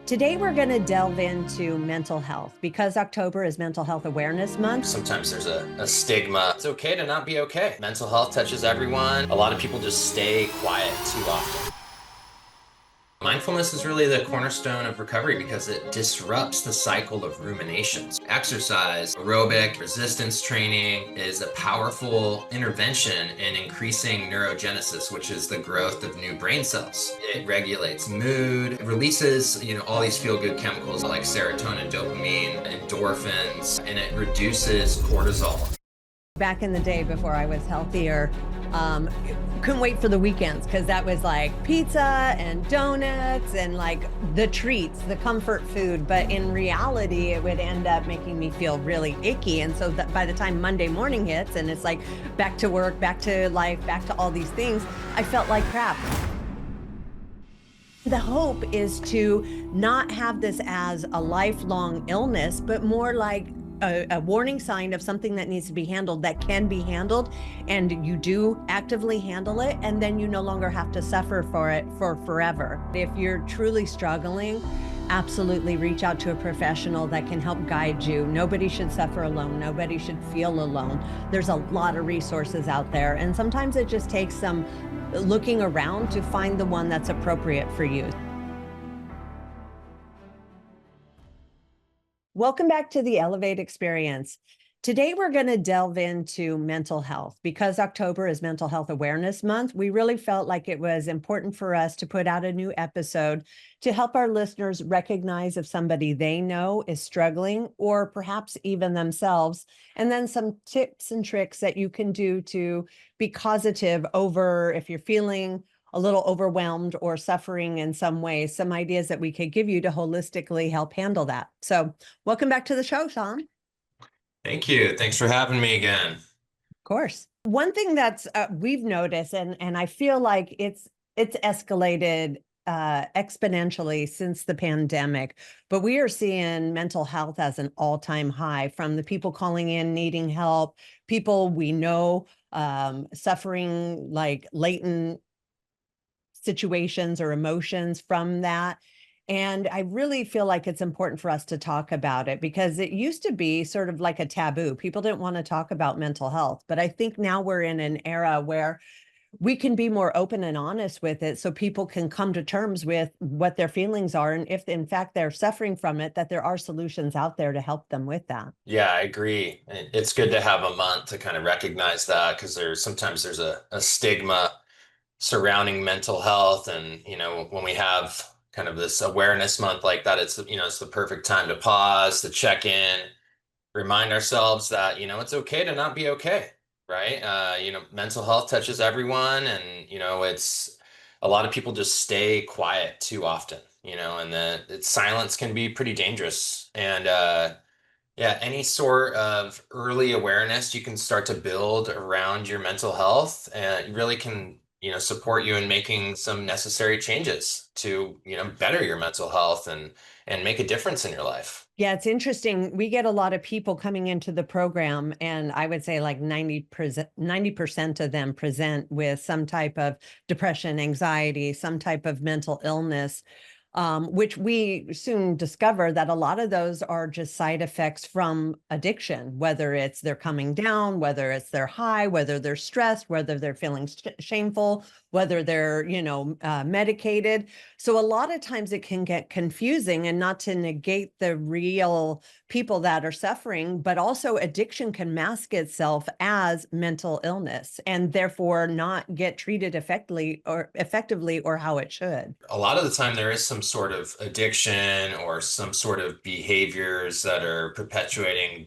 Today, we're going to delve into mental health because October is Mental Health Awareness Month. Sometimes there's a stigma. It's okay to not be okay. Mental health touches everyone. A lot of people just stay quiet too often. Mindfulness is really the cornerstone of recovery because it disrupts the cycle of ruminations. Exercise, aerobic, resistance training is a powerful intervention in increasing neurogenesis, which is the growth of new brain cells. It regulates mood, it releases, all these feel-good chemicals like serotonin, dopamine, endorphins, and it reduces cortisol. Back in the day before I was healthier, couldn't wait for the weekends because that was like pizza and donuts and like the treats, the comfort food. But in reality, it would end up making me feel really icky. And so that by the time Monday morning hits and it's like back to work, back to life, back to all these things, I felt like crap. The hope is to not have this as a lifelong illness, but more like a warning sign of something that needs to be handled, that can be handled, and you do actively handle it, and then you no longer have to suffer for it for forever. If you're truly struggling, absolutely reach out to a professional that can help guide you. Nobody should suffer alone. Nobody should feel alone. There's a lot of resources out there, and sometimes it just takes some looking around to find the one that's appropriate for you. Welcome back to the Elevate Experience. Today, we're going to delve into mental health. Because October is Mental Health Awareness Month, we really felt like it was important for us to put out a new episode to help our listeners recognize if somebody they know is struggling, or perhaps even themselves, and then some tips and tricks that you can do to be causative over if you're feeling a little overwhelmed or suffering in some way, some ideas that we could give you to holistically help handle that. So welcome back to the show, Sean. Thank you. Thanks for having me again. Of course. One thing that's we've noticed, and I feel like it's escalated exponentially since the pandemic, but we are seeing mental health as an all-time high, from the people calling in needing help, people we know suffering like latent situations or emotions from that. And I really feel like it's important for us to talk about it, because it used to be sort of like a taboo. People didn't want to talk about mental health. But I think now we're in an era where we can be more open and honest with it, so people can come to terms with what their feelings are. And if in fact they're suffering from it, that there are solutions out there to help them with that. Yeah, I agree. It's good to have a month to kind of recognize that, because sometimes there's a stigma surrounding mental health. And, when we have kind of this awareness month like that, it's the perfect time to pause, to check in, remind ourselves that, it's okay to not be okay, right? Mental health touches everyone. And, it's a lot of people just stay quiet too often, and then silence can be pretty dangerous. And, yeah, any sort of early awareness you can start to build around your mental health, and it really can, support you in making some necessary changes to, better your mental health and make a difference in your life. Yeah, it's interesting. We get a lot of people coming into the program, and I would say like 90% of them present with some type of depression, anxiety, some type of mental illness, which we soon discover that a lot of those are just side effects from addiction, whether it's they're coming down, whether it's they're high, whether they're stressed, whether they're feeling shameful, whether they're, medicated. So a lot of times it can get confusing, and not to negate the real people that are suffering, but also addiction can mask itself as mental illness and therefore not get treated effectively or how it should. A lot of the time there is some sort of addiction or some sort of behaviors that are perpetuating,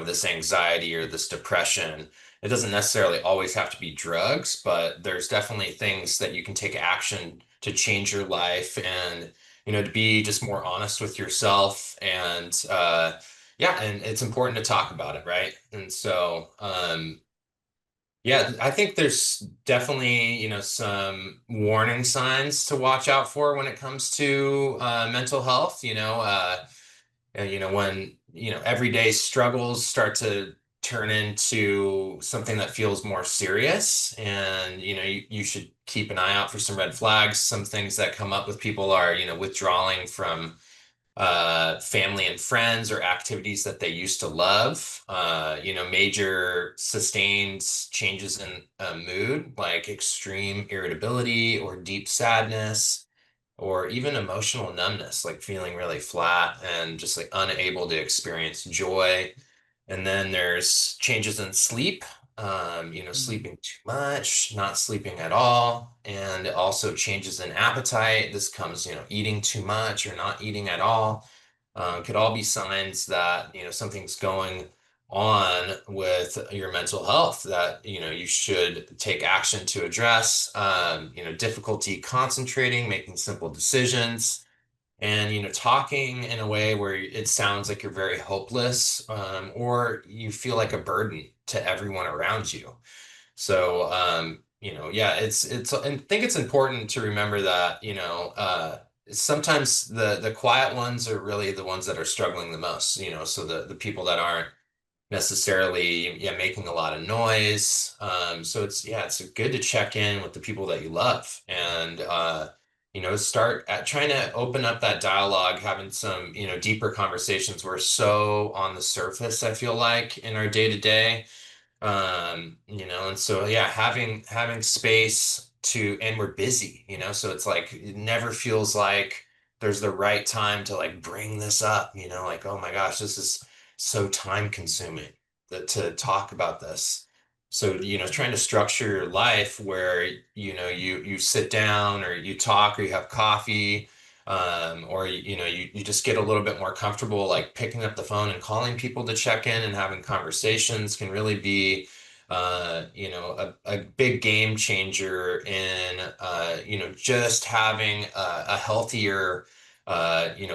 this anxiety or this depression. It doesn't necessarily always have to be drugs, but there's definitely things that you can take action to change your life, and, to be just more honest with yourself. And yeah, and it's important to talk about it, right? And so yeah, I think there's definitely, some warning signs to watch out for when it comes to mental health. And, when, everyday struggles start to turn into something that feels more serious. And, you should keep an eye out for some red flags. Some things that come up with people are, withdrawing from family and friends or activities that they used to love, major sustained changes in mood, like extreme irritability or deep sadness, or even emotional numbness, like feeling really flat and just like unable to experience joy. And then there's changes in sleep, sleeping too much, not sleeping at all, and also changes in appetite. This comes, eating too much or not eating at all. Could all be signs that, something's going on with your mental health that, you should take action to address. Difficulty concentrating, making simple decisions, and talking in a way where it sounds like you're very hopeless, or you feel like a burden to everyone around you. So yeah, it's I think it's important to remember that sometimes the quiet ones are really the ones that are struggling the most, so the people that aren't necessarily, yeah, making a lot of noise. So it's good to check in with the people that you love, and start at trying to open up that dialogue, having some, deeper conversations. We're so on the surface, I feel like, in our day to day. And so yeah, having space to, and we're busy, so it's like it never feels like there's the right time to like bring this up, like, oh my gosh, this is so time consuming that to talk about this. So, trying to structure your life where, you sit down or you talk or you have coffee, or you just get a little bit more comfortable, like picking up the phone and calling people to check in and having conversations can really be, a big game changer in, just having a healthier,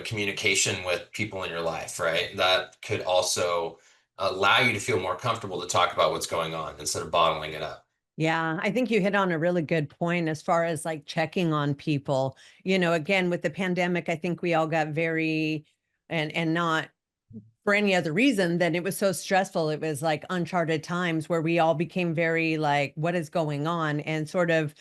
communication with people in your life, right? That could also allow you to feel more comfortable to talk about what's going on instead of bottling it up. Yeah, I think you hit on a really good point as far as like checking on people. Again, with the pandemic, I think we all got very, and not for any other reason than it was so stressful. It was like uncharted times where we all became very like, what is going on? And sort of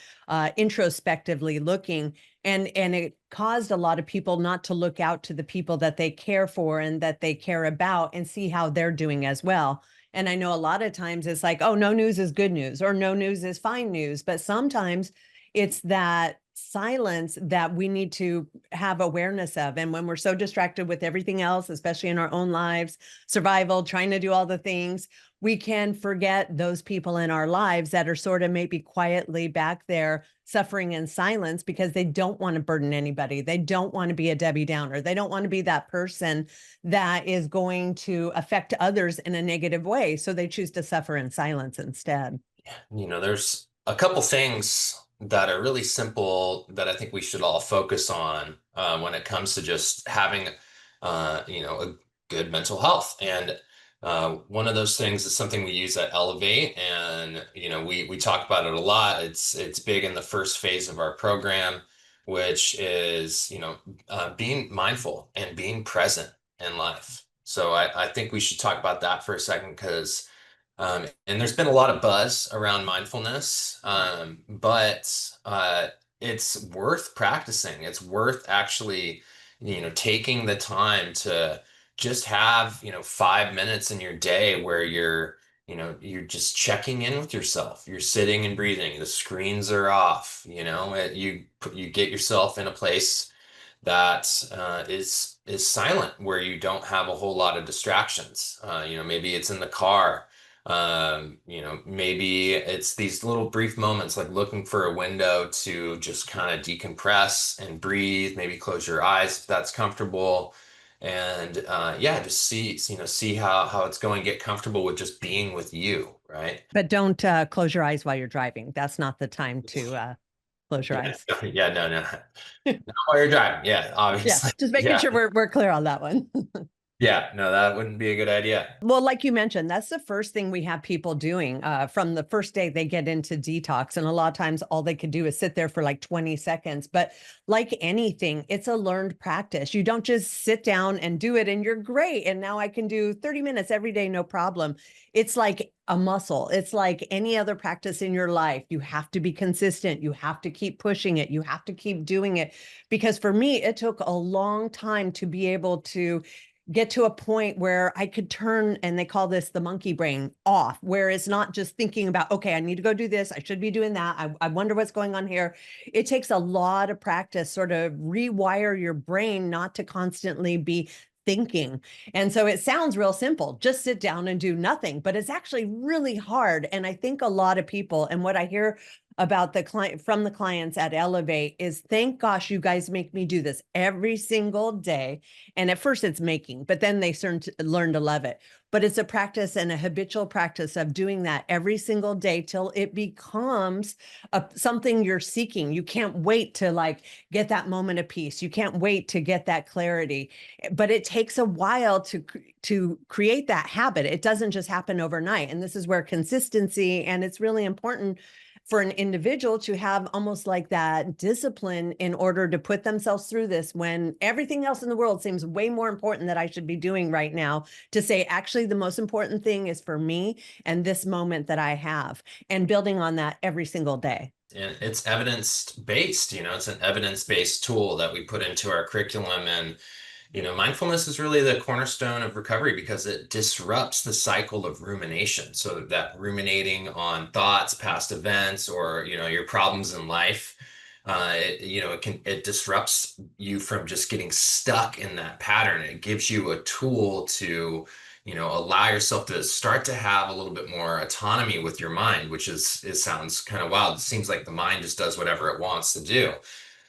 introspectively looking. And it caused a lot of people not to look out to the people that they care for and that they care about and see how they're doing as well. And I know a lot of times it's like, oh, no news is good news or no news is fine news. But sometimes it's that silence that we need to have awareness of. And when we're so distracted with everything else, especially in our own lives, survival, trying to do all the things, we can forget those people in our lives that are sort of maybe quietly back there suffering in silence because they don't want to burden anybody. They don't want to be a Debbie Downer. They don't want to be that person that is going to affect others in a negative way. So they choose to suffer in silence instead. There's a couple things that are really simple that I think we should all focus on when it comes to just having, a good mental health. And one of those things is something we use at Elevate, and we talk about it a lot. It's big in the first phase of our program, which is being mindful and being present in life. So I think we should talk about that for a second because. And there's been a lot of buzz around mindfulness, but it's worth practicing. It's worth actually, taking the time to just have, 5 minutes in your day where you're just checking in with yourself. You're sitting and breathing. The screens are off. You get yourself in a place that is silent, where you don't have a whole lot of distractions. Maybe it's in the car. Maybe it's these little brief moments, like looking for a window to just kind of decompress and breathe. Maybe close your eyes if that's comfortable, and yeah, just see how it's going. Get comfortable with just being with you, right? But don't close your eyes while you're driving. That's not the time to close your Yeah, eyes. yeah, no, no, not while you're driving. Yeah, Yeah, obviously, just making yeah. sure we're clear on that one. Yeah, no, that wouldn't be a good idea. Well, like you mentioned, that's the first thing we have people doing from the first day they get into detox. And a lot of times, all they could do is sit there for like 20 seconds. But like anything, it's a learned practice. You don't just sit down and do it and you're great. And now I can do 30 minutes every day, no problem. It's like a muscle. It's like any other practice in your life. You have to be consistent. You have to keep pushing it. You have to keep doing it. Because for me, it took a long time to be able to get to a point where I could turn, and they call this the monkey brain, off, where it's not just thinking about, okay, I need to go do this. I should be doing that. I wonder what's going on here. It takes a lot of practice, sort of rewire your brain not to constantly be thinking. And so it sounds real simple, just sit down and do nothing, but it's actually really hard. And I think a lot of people, and what I hear about the client from the clients at Elevate is, thank gosh, you guys make me do this every single day. And at first it's making, but then they learn to love it. But it's a practice and a habitual practice of doing that every single day till it becomes something you're seeking. You can't wait to like get that moment of peace. You can't wait to get that clarity. But it takes a while to create that habit. It doesn't just happen overnight. And this is where consistency, and it's really important for an individual to have almost like that discipline in order to put themselves through this when everything else in the world seems way more important that I should be doing right now, to say, actually, the most important thing is for me and this moment that I have, and building on that every single day. And it's evidence-based, it's an evidence-based tool that we put into our curriculum. And mindfulness is really the cornerstone of recovery because it disrupts the cycle of rumination. So that ruminating on thoughts, past events, or, your problems in life, it disrupts you from just getting stuck in that pattern. It gives you a tool to, allow yourself to start to have a little bit more autonomy with your mind, which it sounds kind of wild. It seems like the mind just does whatever it wants to do.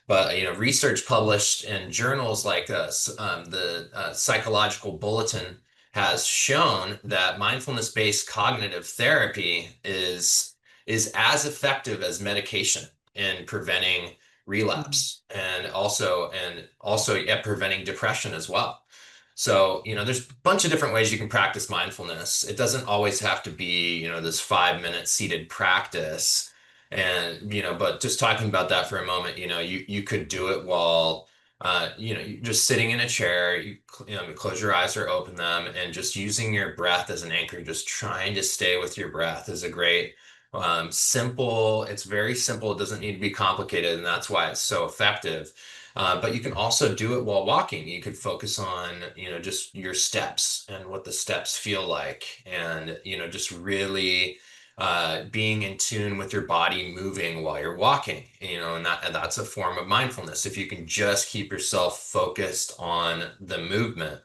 But research published in journals like the Psychological Bulletin has shown that mindfulness-based cognitive therapy is as effective as medication in preventing relapse and also yeah, preventing depression as well. So, there's a bunch of different ways you can practice mindfulness. It doesn't always have to be, this 5 minute seated practice. And, but just talking about that for a moment, you could do it while, you just sitting in a chair, close your eyes or open them, and just using your breath as an anchor, just trying to stay with your breath is a great, simple, it's very simple. It doesn't need to be complicated. And that's why it's so effective. But you can also do it while walking. You could focus on, just your steps and what the steps feel like. And, just really being in tune with your body moving while you're walking, and that's a form of mindfulness. If you can just keep yourself focused on the movement.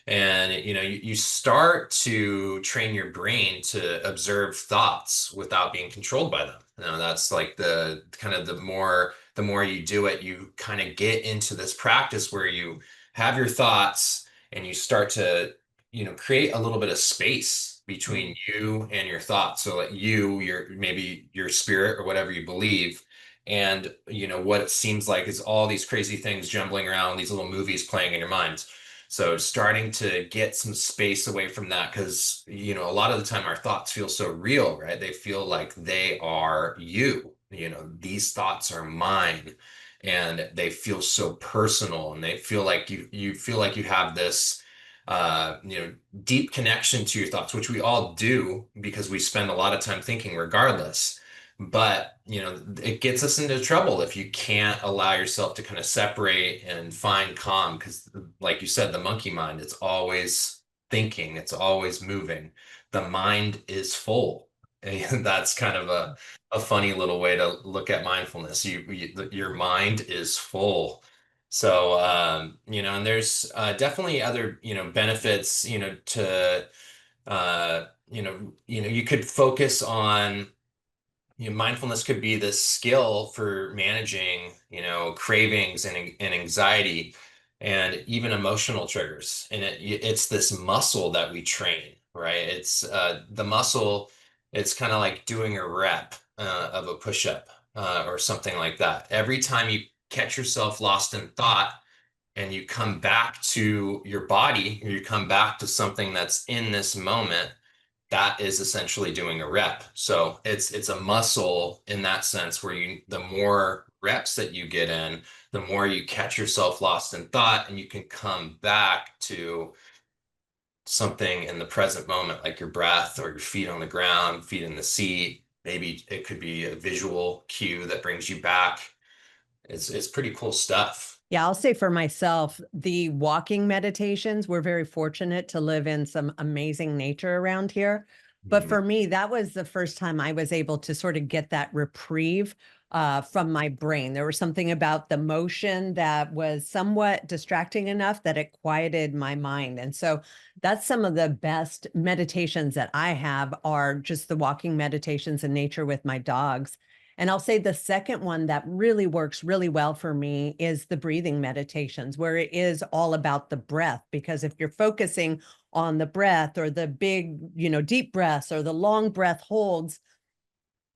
And you start to train your brain to observe thoughts without being controlled by them. That's like the kind of the more you do it, you kind of get into this practice where you have your thoughts and you start to create a little bit of space between you and your thoughts. So like maybe your spirit or whatever you believe, and what it seems like is all these crazy things jumbling around, these little movies playing in your mind. So starting to get some space away from that, because, a lot of the time our thoughts feel so real, right? They feel like they are you, these thoughts are mine, and they feel so personal, and they feel like you feel like you have this, deep connection to your thoughts, which we all do because we spend a lot of time thinking regardless. But, it gets us into trouble if you can't allow yourself to kind of separate and find calm. Because, like you said, the monkey mind, it's always thinking, it's always moving. The mind is full. And that's kind of a funny little way to look at mindfulness. Your mind is full. So, and there's definitely other, benefits, you could focus on, mindfulness could be this skill for managing, cravings and anxiety and even emotional triggers. And it's this muscle that we train, right? It's the muscle, it's kind of like doing a rep of a push-up or something like that. Every time you catch yourself lost in thought, and you come back to your body, or you come back to something that's in this moment, that is essentially doing a rep. So it's a muscle in that sense where you the more reps that you get in, the more you catch yourself lost in thought and you can come back to something in the present moment, like your breath or your feet on the ground, feet in the seat. Maybe it could be a visual cue that brings you back. It's pretty cool stuff. Yeah, I'll say for myself, the walking meditations, we're very fortunate to live in some amazing nature around here. But Mhm. for me, that was the first time I was able to sort of get that reprieve from my brain. There was something about the motion that was somewhat distracting enough that it quieted my mind. And so that's some of the best meditations that I have are just the walking meditations in nature with my dogs. And I'll say the second one that really works really well for me is the breathing meditations, where it is all about the breath. Because if you're focusing on the breath or the big, deep breaths or the long breath holds,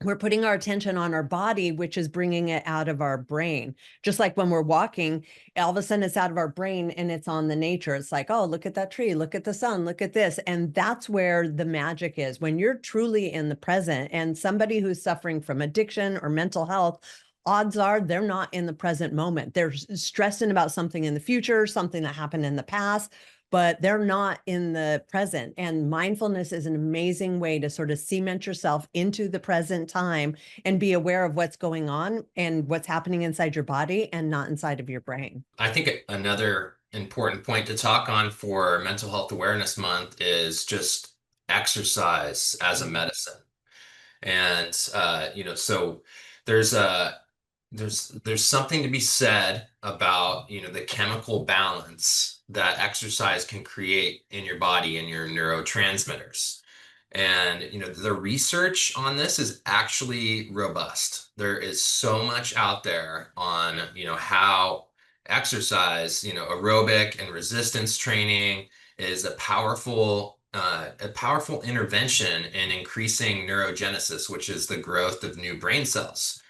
we're putting our attention on our body, which is bringing it out of our brain. Just like when we're walking, all of a sudden it's out of our brain and it's on the nature. It's like, oh, look at that tree, look at the sun, look at this. And that's where the magic is. When you're truly in the present, and somebody who's suffering from addiction or mental health, odds are they're not in the present moment. They're stressing about something in the future, something that happened in the past, but they're not in the present. And mindfulness is an amazing way to sort of cement yourself into the present time and be aware of what's going on and what's happening inside your body and not inside of your brain. I think another important point to talk on for Mental Health Awareness Month is just exercise as a medicine. And so there's a there's something to be said about, the chemical balance that exercise can create in your body and your neurotransmitters. And, the research on this is actually robust. There is so much out there on, how exercise, aerobic and resistance training is a powerful intervention in increasing neurogenesis, which is the growth of new brain cells.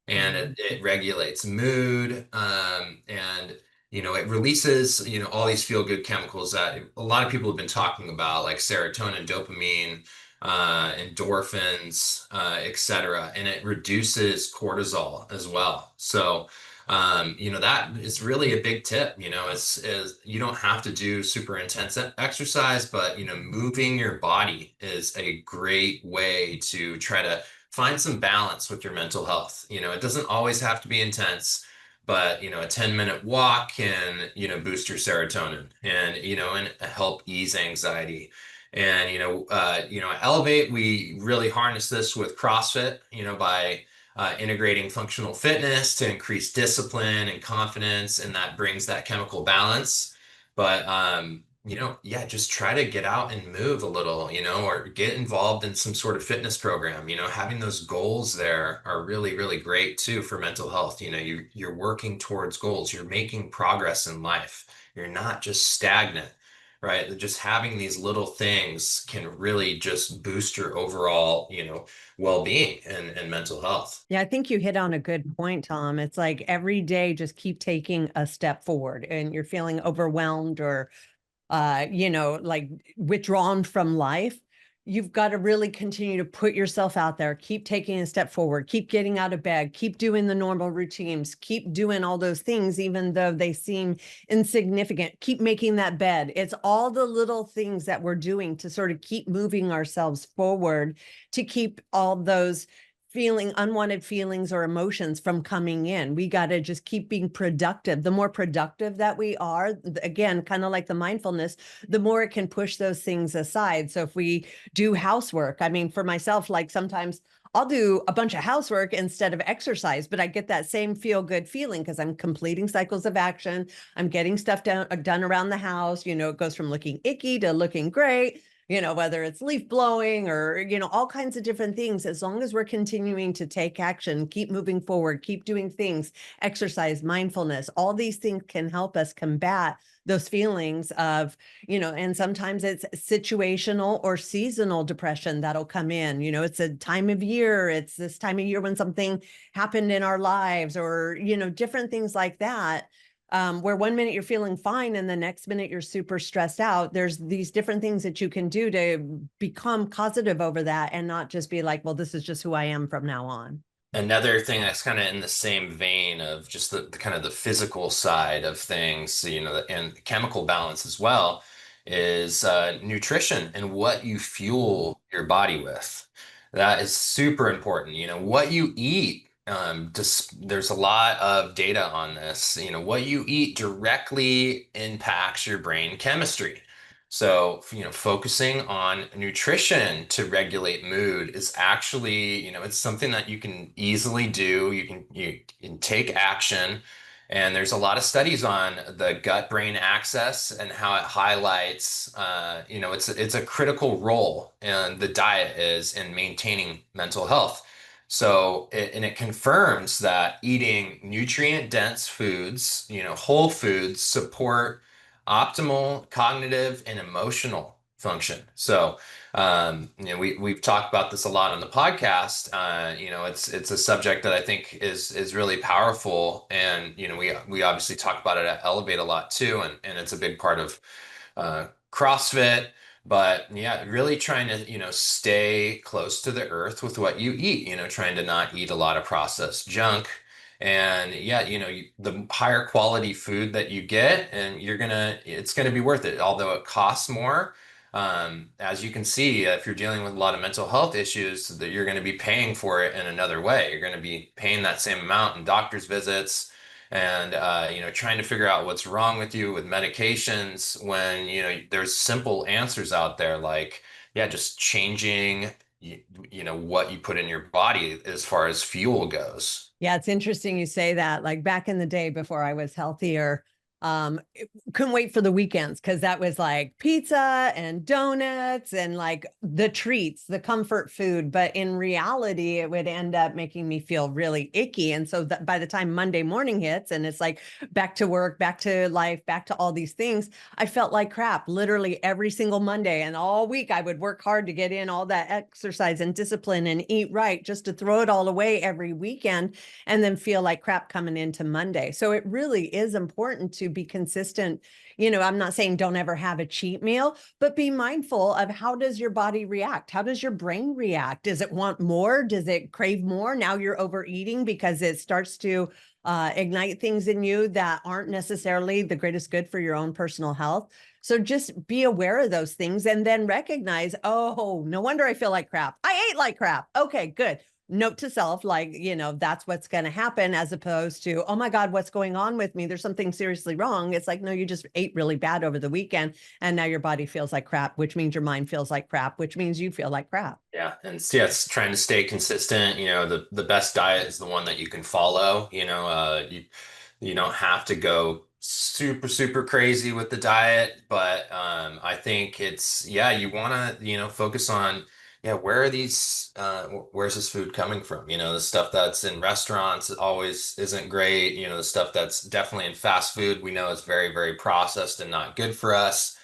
And Mhm. it regulates mood, and it releases all these feel good chemicals that a lot of people have been talking about, like serotonin, dopamine, endorphins, etc. And it reduces cortisol as well. So that is really a big tip. Is you don't have to do super intense exercise, but moving your body is a great way to try to find some balance with your mental health. It doesn't always have to be intense, but a 10-minute walk can, boost your serotonin and help ease anxiety. And Elevate, we really harness this with CrossFit, by integrating functional fitness to increase discipline and confidence, and that brings that chemical balance. But yeah, just try to get out and move a little, or get involved in some sort of fitness program. Having those goals there are really, really great too for mental health. You're working towards goals, you're making progress in life. You're not just stagnant, right? Just having these little things can really just boost your overall, well-being and mental health. Yeah, I think you hit on a good point, Tom. It's like every day, just keep taking a step forward and you're feeling overwhelmed or like withdrawn from life, you've got to really continue to put yourself out there, keep taking a step forward, keep getting out of bed, keep doing the normal routines, keep doing all those things, even though they seem insignificant, keep making that bed. It's all the little things that we're doing to sort of keep moving ourselves forward, to keep all those unwanted feelings or emotions from coming in. We got to just keep being productive. The more productive that we are, again, kind of like the mindfulness, the more it can push those things aside. So if we do housework, I mean, for myself, like sometimes I'll do a bunch of housework instead of exercise, but I get that same feel good feeling because I'm completing cycles of action. I'm getting stuff done around the house. It goes from looking icky to looking great, whether it's leaf blowing or, all kinds of different things. As long as we're continuing to take action, keep moving forward, keep doing things, exercise, mindfulness, all these things can help us combat those feelings of, and sometimes it's situational or seasonal depression that'll come in. It's a time of year. It's this time of year when something happened in our lives or, different things like that. where one minute you're feeling fine and the next minute you're super stressed out. There's these different things that you can do to become positive over that and not just be like, well, this is just who I am from now on. Another thing that's kind of in the same vein of just the kind of the physical side of things, and chemical balance as well, is nutrition and what you fuel your body with. That is super important. What you eat. There's a lot of data on this. What you eat directly impacts your brain chemistry. So, focusing on nutrition to regulate mood is actually, it's something that you can easily do. You can take action. And there's a lot of studies on the gut-brain axis and how it highlights, it's a critical role and the diet is in maintaining mental health. So, it confirms that eating nutrient-dense foods, whole foods support optimal cognitive and emotional function. So, we've talked about this a lot on the podcast. It's a subject that I think is really powerful, and we obviously talk about it at Elevate a lot too, and it's a big part of CrossFit. But yeah, really trying to, stay close to the earth with what you eat, trying to not eat a lot of processed junk. And yeah, the higher quality food that you get, and it's gonna be worth it. Although it costs more, as you can see, if you're dealing with a lot of mental health issues, that you're gonna be paying for it in another way. You're gonna be paying that same amount in doctor's visits, and trying to figure out what's wrong with you with medications when there's simple answers out there like, yeah, just changing what you put in your body as far as fuel goes. Yeah, it's interesting you say that. Like back in the day before I was healthier, couldn't wait for the weekends because that was like pizza and donuts and like the treats, the comfort food. But in reality, it would end up making me feel really icky. And so that by the time Monday morning hits and it's like back to work, back to life, back to all these things, I felt like crap literally every single Monday. And all week I would work hard to get in all that exercise and discipline and eat right just to throw it all away every weekend and then feel like crap coming into Monday. So it really is important to be consistent. I'm not saying don't ever have a cheat meal, but be mindful of how does your body react? How does your brain react? Does it want more? Does it crave more? Now you're overeating because it starts to ignite things in you that aren't necessarily the greatest good for your own personal health. So just be aware of those things and then recognize, oh, no wonder I feel like crap. I ate like crap. Okay, good. Note to self, like, that's what's going to happen, as opposed to, oh my God, what's going on with me? There's something seriously wrong. It's like, no, you just ate really bad over the weekend. And now your body feels like crap, which means your mind feels like crap, which means you feel like crap. Yeah, and it's trying to stay consistent. The best diet is the one that you can follow. You don't have to go super, super crazy with the diet, but I think you want to, focus on, yeah, where's this food coming from? The stuff that's in restaurants always isn't great. The stuff that's definitely in fast food, we know is very, very processed and not good for us.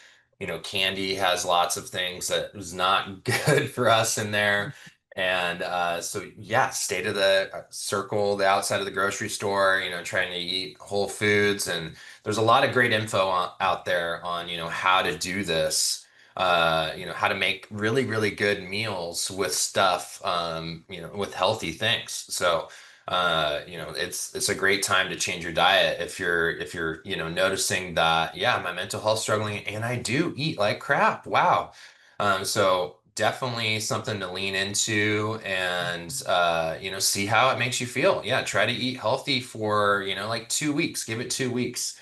Candy has lots of things that is not good for us in there. And so, yeah, stay to the circle, the outside of the grocery store, trying to eat whole foods. And there's a lot of great info out there on, how to do this, how to make really, really good meals with stuff, with healthy things. So, it's a great time to change your diet if you're noticing that, yeah, my mental health struggling and I do eat like crap. Wow. So definitely something to lean into and see how it makes you feel. Yeah, try to eat healthy for, like 2 weeks. Give it 2 weeks.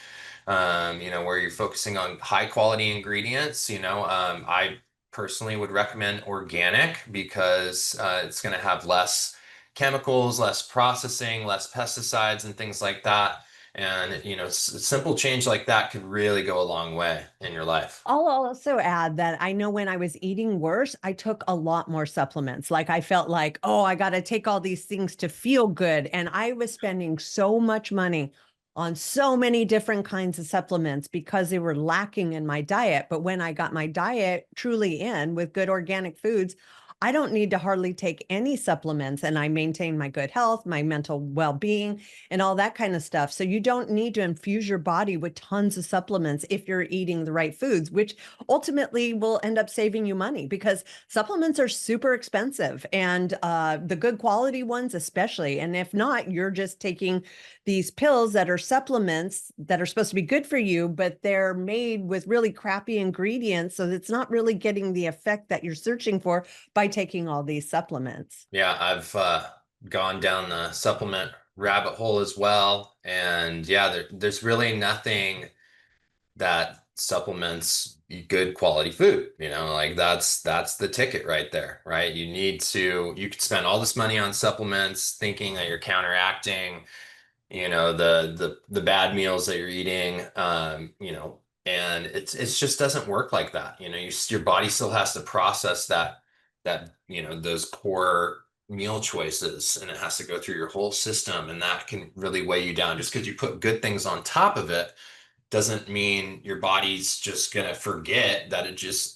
Where you're focusing on high quality ingredients. I personally would recommend organic because it's going to have less chemicals, less processing, less pesticides, and things like that. And, simple change like that could really go a long way in your life. I'll also add that I know when I was eating worse, I took a lot more supplements. Like I felt like, oh, I got to take all these things to feel good. And I was spending so much money on so many different kinds of supplements because they were lacking in my diet. But when I got my diet truly in with good organic foods, I don't need to hardly take any supplements, and I maintain my good health, my mental well-being, and all that kind of stuff. So you don't need to infuse your body with tons of supplements if you're eating the right foods, which ultimately will end up saving you money because supplements are super expensive, and the good quality ones especially. And if not, you're just taking these pills that are supplements that are supposed to be good for you, but they're made with really crappy ingredients. So it's not really getting the effect that you're searching for by taking all these supplements. Yeah, I've gone down the supplement rabbit hole as well. And yeah, there's really nothing that supplements good quality food. Like that's the ticket right there, right? You could spend all this money on supplements thinking that you're counteracting, the bad meals that you're eating, and it's just doesn't work like that. Your body still has to process those poor meal choices, and it has to go through your whole system, and that can really weigh you down. Just because you put good things on top of it doesn't mean your body's just gonna forget that it just,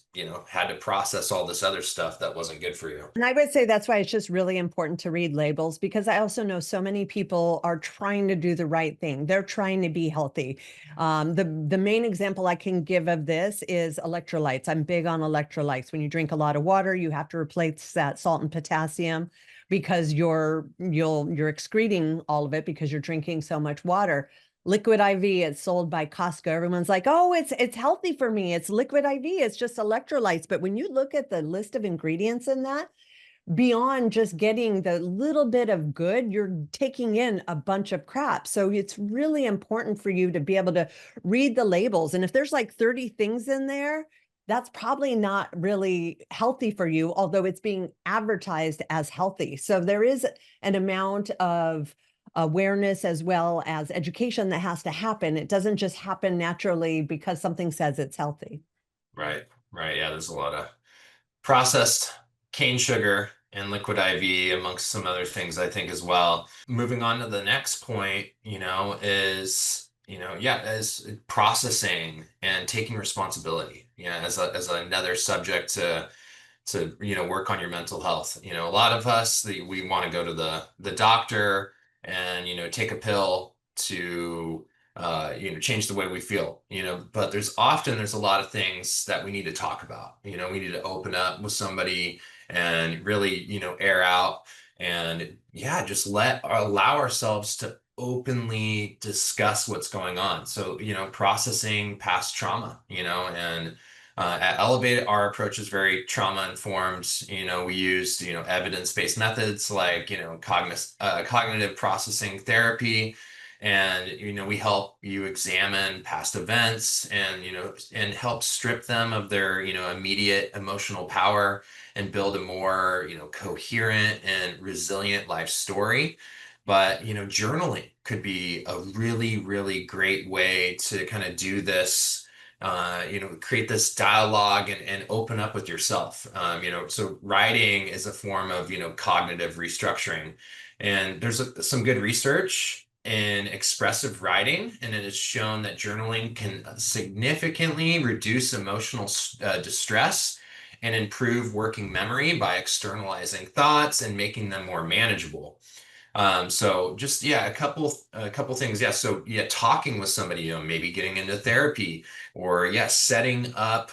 had to process all this other stuff that wasn't good for you. And I would say that's why it's just really important to read labels, because I also know so many people are trying to do the right thing. They're trying to be healthy. The main example I can give of this is electrolytes. I'm big on electrolytes. When you drink a lot of water, you have to replace that salt and potassium because you're excreting all of it because you're drinking so much water. Liquid IV, it's sold by Costco. Everyone's like, oh, it's healthy for me. It's liquid IV. It's just electrolytes. But when you look at the list of ingredients in that, beyond just getting the little bit of good, you're taking in a bunch of crap. So it's really important for you to be able to read the labels. And if there's like 30 things in there, that's probably not really healthy for you, although it's being advertised as healthy. So there is an amount of awareness as well as education that has to happen. It doesn't just happen naturally because something says it's healthy. Right, right. Yeah, there's a lot of processed cane sugar and liquid IV amongst some other things, I think, as well. Moving on to the next point, yeah, is processing and taking responsibility, as another subject to work on your mental health. A lot of us, we want to go to the doctor and take a pill to change the way we feel. But there's a lot of things that we need to talk about. We need to open up with somebody and really air out, and yeah, just allow ourselves to openly discuss what's going on. So processing past trauma, and at Elevate, our approach is very trauma informed. We use, evidence-based methods like, cognitive processing therapy. And, we help you examine past events and, and help strip them of their, immediate emotional power and build a more, coherent and resilient life story. But, journaling could be a really, really great way to kind of do this, create this dialogue and open up with yourself. So writing is a form of, cognitive restructuring. And there's some good research in expressive writing, and it has shown that journaling can significantly reduce emotional distress and improve working memory by externalizing thoughts and making them more manageable. So just, yeah, a couple things. Yeah. So yeah, talking with somebody, maybe getting into therapy, or yeah, setting up,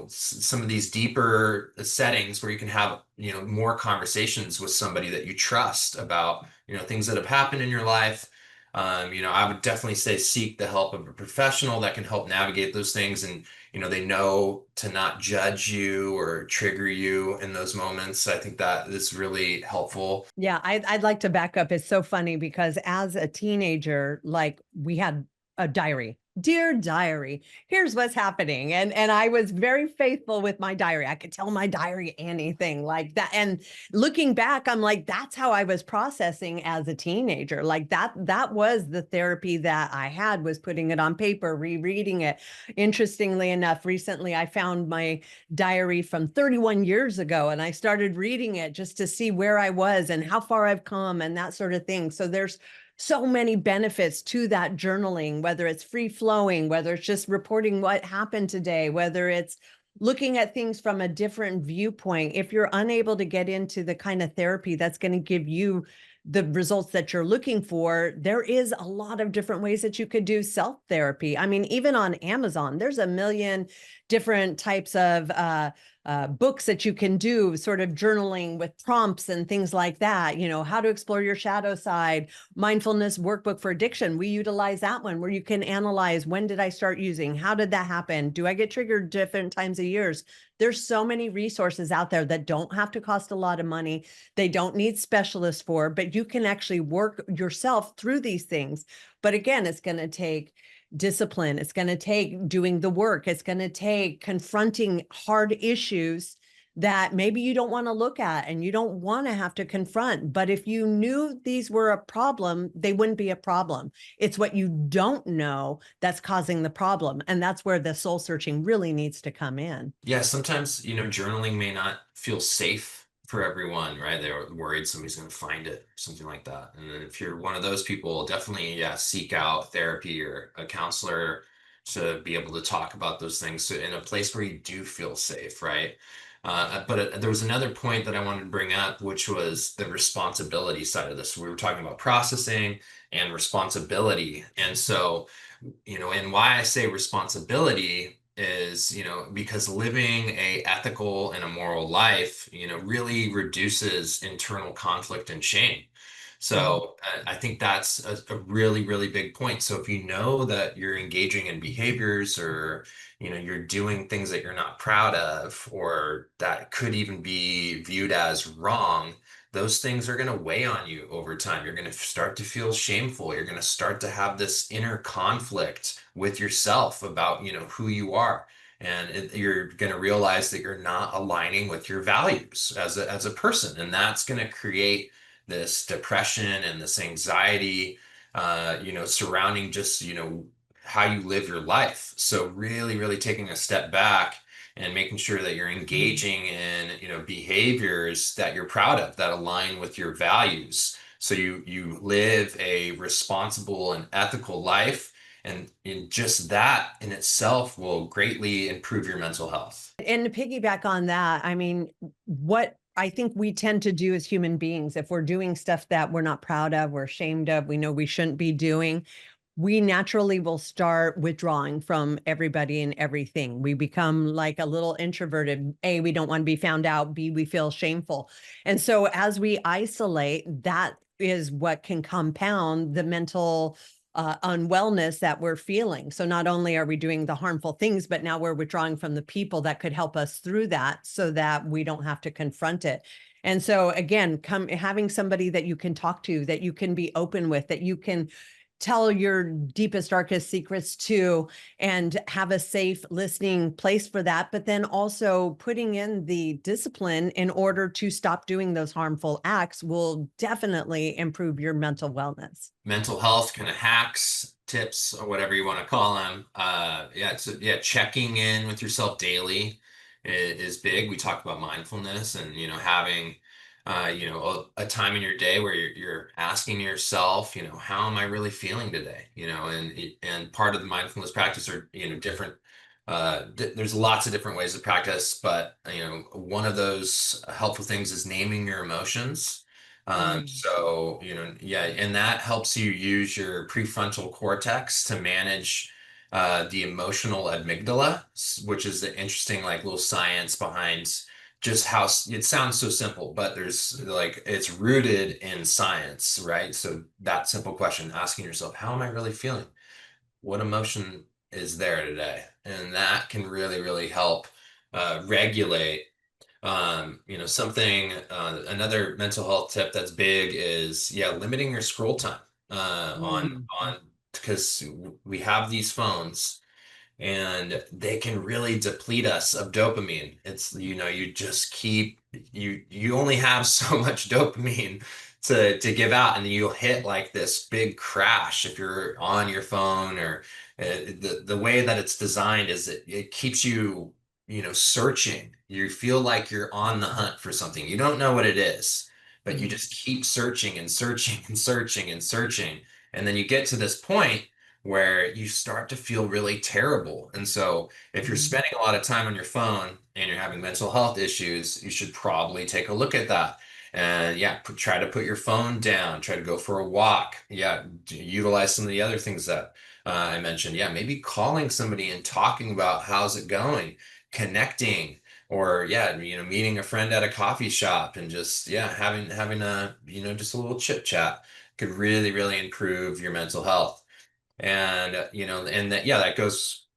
some of these deeper settings where you can have, more conversations with somebody that you trust about, things that have happened in your life. I would definitely say seek the help of a professional that can help navigate those things, and they know to not judge you or trigger you in those moments. I think that is really helpful. Yeah, I'd like to back up. It's so funny because as a teenager, like we had a diary. Dear diary, here's what's happening. And I was very faithful with my diary. I could tell my diary anything like that. And looking back, I'm like, that's how I was processing as a teenager. Like that was the therapy that I had, was putting it on paper, rereading it. Interestingly enough, recently I found my diary from 31 years ago, and I started reading it just to see where I was and how far I've come and that sort of thing. So there's so many benefits to that journaling, whether it's free flowing, whether it's just reporting what happened today, whether it's looking at things from a different viewpoint. If you're unable to get into the kind of therapy that's going to give you the results that you're looking for, there is a lot of different ways that you could do self therapy. I mean, even on Amazon, there's a million different types of books that you can do, sort of journaling with prompts and things like that. You know, how to explore your shadow side, mindfulness workbook for addiction. We utilize that one where you can analyze, when did I start using? How did that happen? Do I get triggered different times of years? There's so many resources out there that don't have to cost a lot of money. They don't need specialists for, but you can actually work yourself through these things. But again, it's going to take discipline. It's going to take doing the work. It's going to take confronting hard issues that maybe you don't want to look at and you don't want to have to confront. But if you knew these were a problem, they wouldn't be a problem. It's what you don't know that's causing the problem. And that's where the soul searching really needs to come in. Yeah, sometimes, journaling may not feel safe for everyone, right? They're worried somebody's going to find it, something like that. And then if you're one of those people, definitely, yeah, seek out therapy or a counselor to be able to talk about those things, so in a place where you do feel safe, right? But there was another point that I wanted to bring up, which was the responsibility side of this. We were talking about processing and responsibility. And so, and why I say responsibility is, because living a ethical and a moral life, really reduces internal conflict and shame. Mhm. So I think that's a really, really big point. So if you know that you're engaging in behaviors, or, you're doing things that you're not proud of, or that could even be viewed as wrong, those things are going to weigh on you over time. You're going to start to feel shameful. You're going to start to have this inner conflict with yourself about, who you are. And you're going to realize that you're not aligning with your values as a person. And that's going to create this depression and this anxiety, surrounding just, how you live your life. So really, really taking a step back and making sure that you're engaging in, behaviors that you're proud of, that align with your values. So you live a responsible and ethical life. And in just that in itself will greatly improve your mental health. And to piggyback on that, I mean, what I think we tend to do as human beings, if we're doing stuff that we're not proud of, we're ashamed of, we know we shouldn't be doing, we naturally will start withdrawing from everybody and everything. We become like a little introverted. A, we don't want to be found out. B, we feel shameful. And so as we isolate, that is what can compound the mental unwellness that we're feeling. So not only are we doing the harmful things, but now we're withdrawing from the people that could help us through that so that we don't have to confront it. And so again, having somebody that you can talk to, that you can be open with, that you can tell your deepest, darkest secrets to, and have a safe listening place for that. But then also putting in the discipline in order to stop doing those harmful acts will definitely improve your mental wellness. Mental health kind of hacks, tips, or whatever you want to call them. Yeah, checking in with yourself daily is big. We talked about mindfulness and, having, a time in your day where you're asking yourself, how am I really feeling today? And part of the mindfulness practice are, different. There's lots of different ways to practice, but, one of those helpful things is naming your emotions. Mm. So, yeah, and that helps you use your prefrontal cortex to manage the emotional amygdala, which is the interesting, like, little science behind just how it sounds so simple, but there's like it's rooted in science, right? So that simple question, asking yourself, how am I really feeling? What emotion is there today? And that can really, really help regulate something, another mental health tip that's big is, yeah, limiting your scroll time Mm. on because we have these phones and they can really deplete us of dopamine. It's, you just keep, you only have so much dopamine to give out, and then you'll hit like this big crash if you're on your phone, or the way that it's designed is it keeps you, searching. You feel like you're on the hunt for something. You don't know what it is, but you Mm. just keep searching and searching and searching and searching. And then you get to this point where you start to feel really terrible. And so if you're spending a lot of time on your phone and you're having mental health issues, you should probably take a look at that. And yeah, try to put your phone down, try to go for a walk. Yeah, utilize some of the other things that I mentioned. Yeah, maybe calling somebody and talking about how's it going, connecting, or yeah, meeting a friend at a coffee shop and just yeah, having a just a little chit chat could really, really improve your mental health. And and that yeah,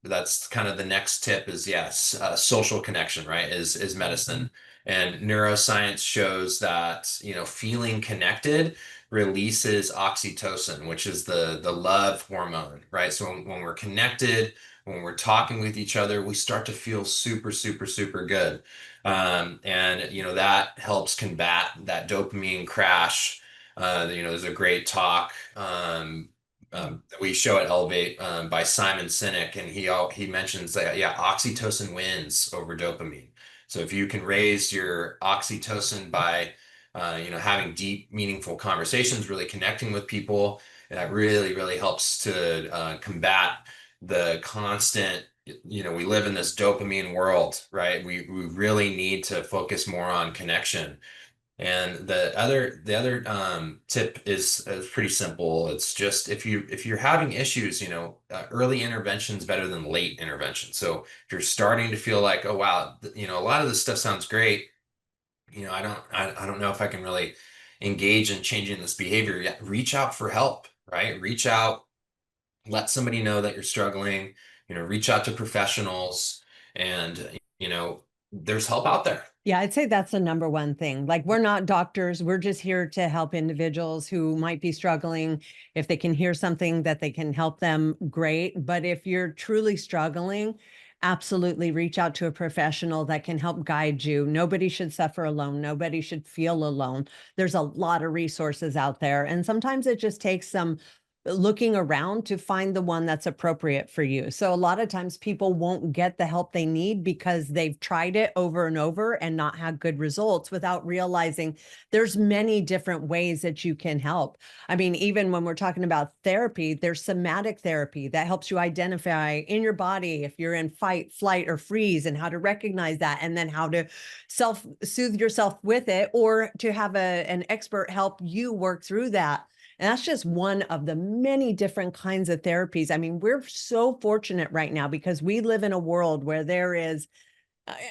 that's kind of the next tip is yes, social connection, right? Is medicine. And neuroscience shows that feeling connected releases oxytocin, which is the love hormone, right? So when we're connected, when we're talking with each other, we start to feel super, super, super good. And that helps combat that dopamine crash. There's a great talk that we show at Elevate by Simon Sinek, and he mentions that yeah, oxytocin wins over dopamine. So if you can raise your oxytocin by having deep, meaningful conversations, really connecting with people, that really, really helps to combat the constant. We live in this dopamine world, right? We really need to focus more on connection. And the other tip is pretty simple. It's just if you're having issues, early intervention is better than late intervention. So if you're starting to feel like, oh wow, a lot of this stuff sounds great, I don't know if I can really engage in changing this behavior yet. Reach out for help, right? Reach out, let somebody know that you're struggling. Reach out to professionals, and there's help out there. Yeah, I'd say that's the number one thing. Like, we're not doctors. We're just here to help individuals who might be struggling. If they can hear something that they can help them, great. But if you're truly struggling, absolutely reach out to a professional that can help guide you. Nobody should suffer alone. Nobody should feel alone. There's a lot of resources out there. And sometimes it just takes some looking around to find the one that's appropriate for you. So a lot of times people won't get the help they need because they've tried it over and over and not had good results without realizing there's many different ways that you can help. I mean, even when we're talking about therapy, there's somatic therapy that helps you identify in your body if you're in fight, flight, or freeze, and how to recognize that, and then how to self-soothe yourself with it, or to have an expert help you work through that. And that's just one of the many different kinds of therapies. I mean, we're so fortunate right now because we live in a world where there is,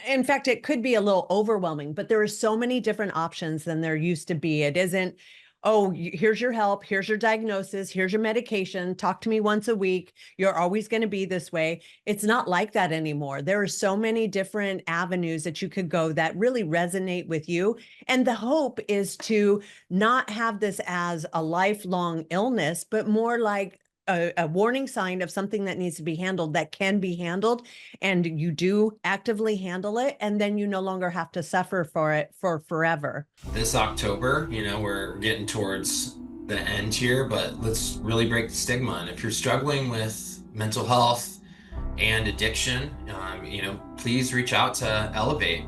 in fact, it could be a little overwhelming, but there are so many different options than there used to be. It isn't, oh, here's your help, here's your diagnosis, here's your medication, talk to me once a week, you're always going to be this way. It's not like that anymore. There are so many different avenues that you could go that really resonate with you. And the hope is to not have this as a lifelong illness, but more like a warning sign of something that needs to be handled, that can be handled, and you do actively handle it, and then you no longer have to suffer for it for forever. This October, we're getting towards the end here, but let's really break the stigma. And if you're struggling with mental health and addiction, please reach out to Elevate.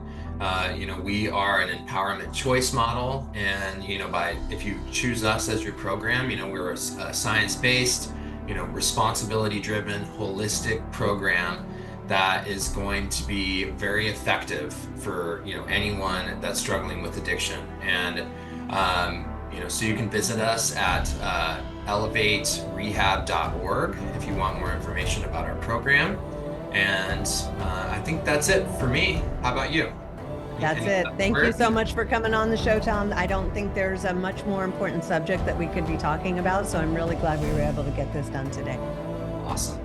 We are an empowerment choice model, and if you choose us as your program, we're a science-based, responsibility-driven, holistic program that is going to be very effective for anyone that's struggling with addiction. And so you can visit us at elevaterehab.org if you want more information about our program. And I think that's it for me. How about you? That's it. Thank you so much for coming on the show, Tom. I don't think there's a much more important subject that we could be talking about, so I'm really glad we were able to get this done today. Awesome.